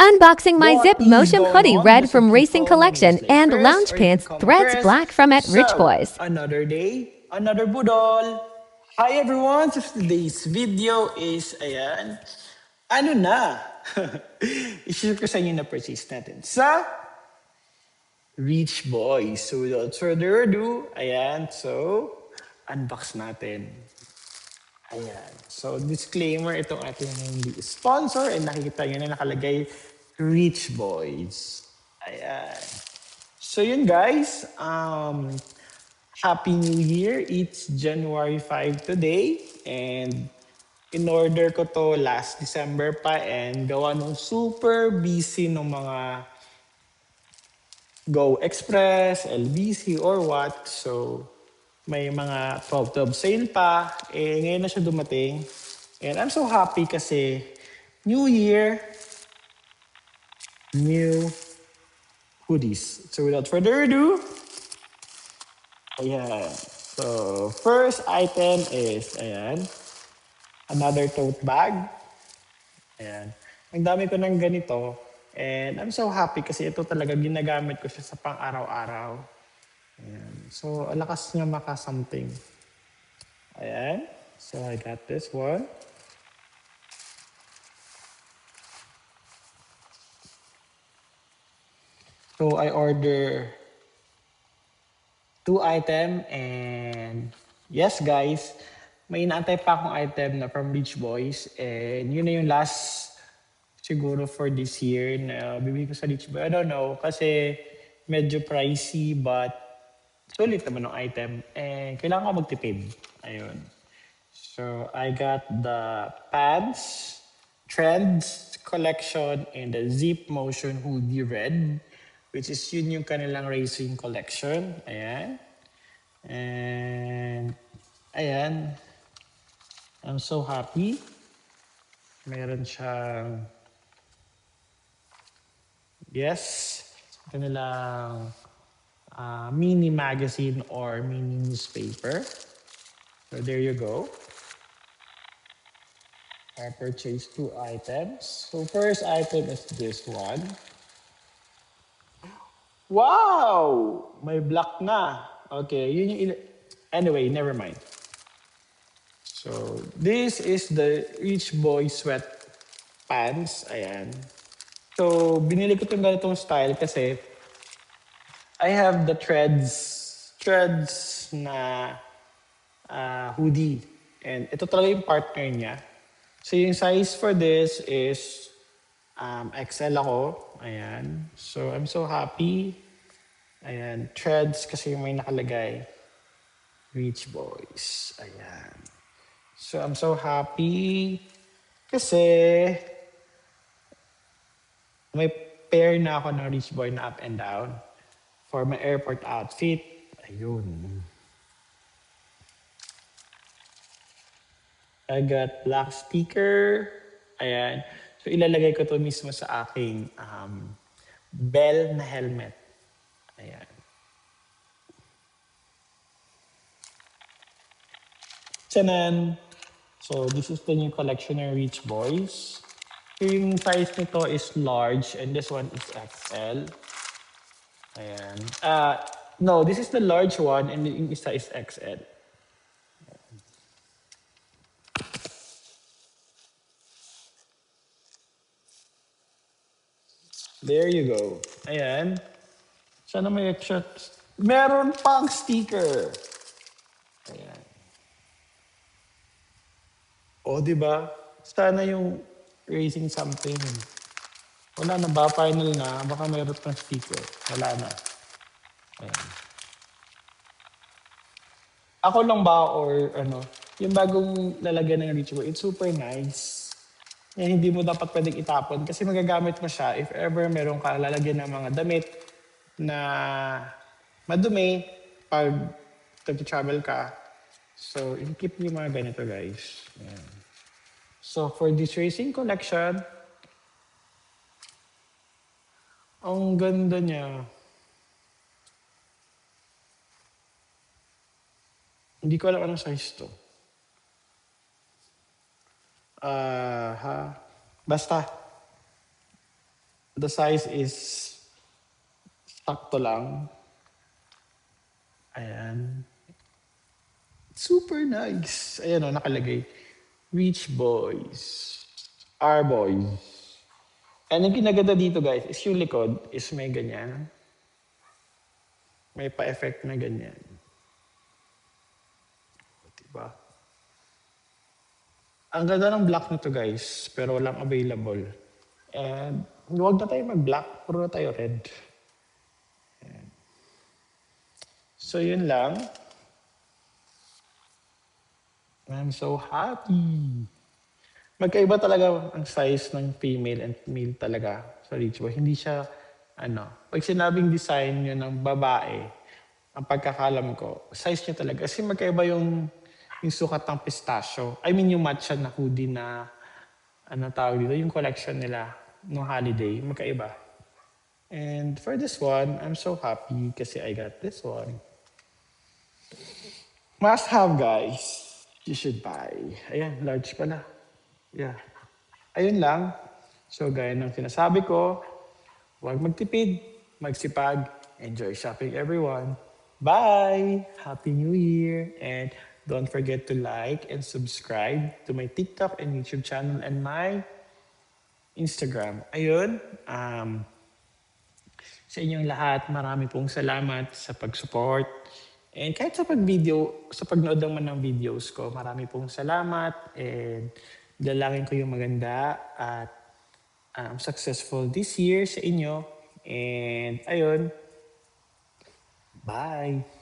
Unboxing my Zip What is Motion going hoodie on? red Just a from quick Racing call. My name is Collection Lay and Chris, lounge or you can pants call me threads Chris. black from at Rich So, Boys. another day, another budol. Hi everyone! So today's video is, ayan, ano na? I-share ko sa inyo na purchase natin sa Rich Boys. So without further ado, ayan, so unbox natin. Ayan. So, disclaimer, itong ating hindi sponsor and nakikita nyo na nakalagay Rich Boys. Ayan. So yun guys, Happy New Year. It's January 5 today and in order ko to last December pa and gawa nung super busy ng mga Go Express, LBC or what. So may mga 12-12 sale pa. Eh ngayon na siya dumating. And I'm so happy kasi New Year, new hoodies. So without further ado, ayan. So, first item is, ayan, another tote bag. Ayan. Ang dami ko ng ganito. And I'm so happy kasi ito talaga ginagamit ko siya sa pang-araw-araw. Ayan. So, alakas niya maka-something. Ayan. So, I got this one. So, I order 2 item and yes guys, may inaantay pa akong item na from Beach Boys and yun na yung last siguro for this year na bibili ko sa Beach Boy. I don't know kasi medyo pricey but sulit naman ng item and kailangan ko magtipid. Ayun. So I got the pants, Trends collection and the Zip Motion Hoodie Red which is yun yung kanilang racing collection. Ayan. And, ayan, I'm so happy. Meron siyang, yes, kanilang mini magazine or mini newspaper. So there you go. I purchased 2 items. So first item is this one. Wow! May black na. Okay, yun yung anyway, never mind. So this is the Rich Boy sweat pants. Ayan. So, binili ko itong ganitong style kasi I have the threads na hoodie. And ito talaga yung partner niya. So, yung size for this is XL ako. Ayan. So, I'm so happy. Ayan. Threads kasi may nakalagay. Rich Boys. Ayan. So, I'm so happy kasi may pair na ako ng Rich Boy na up and down for my airport outfit. Ayun. I got black sticker. Ayan. So ilalagay ko to mismo sa aking bell na helmet. Ayan. Chanan! So this is the new collection ng Rich Boys. Yung size nito is large and this one is XL. Ayan. No, this is the large one and yung isa is XL. There you go. Ayan. Sana may extra. Meron pang sticker. Ayan. O, di ba? Sana yung racing something. Wala na ba? Final na. Baka meron pang sticker. Wala na. Ayan. Ako lang ba or ano, yung bagong lalagyan ng ritual, it's super nice. Yan, hindi mo dapat pwedeng itapon kasi magagamit mo siya if ever meron ka lalagyan ng mga damit na madumi pag travel ka. So, i-keep niyo yung mga ganito guys. Ayan. So, for this racing collection, ang ganda niya. Hindi ko alam anong size to. Ha? Basta. The size is sakto lang. Ayan. Super nice. Ayan o, nakalagay. Rich boys. Our boys. And ang kinaganda dito guys, is yung likod is may ganyan. May pa-effect na ganyan. Diba? Ang ganda ng black nito guys, pero walang available. And huwag na tayo mag-black, puro na tayo red. So yun lang. I'm so happy. Magkaiba talaga ang size ng female and male talaga sa Rich Boy. Hindi siya, pag sinabing design yun ng babae, ang pagkakalam ko, size niya talaga. Kasi magkaiba yung sukat ng pistachio. I mean yung matcha na hoodie na, tawag dito, yung collection nila no holiday, magkaiba. And for this one, I'm so happy kasi I got this one. Must have, guys. You should buy. Ayan, large pala. Yeah. Ayun lang. So, gaya ng sinasabi ko, huwag magtipid, magsipag, enjoy shopping everyone. Bye! Happy New Year! And don't forget to like and subscribe to my TikTok and YouTube channel and my Instagram. Ayun, sa inyong lahat, marami pong salamat sa pag-support. And kahit sa pag-video, sa pagnood naman ng videos ko, marami pong salamat. And dalangin ko yung maganda at successful this year sa inyo. And ayun, bye!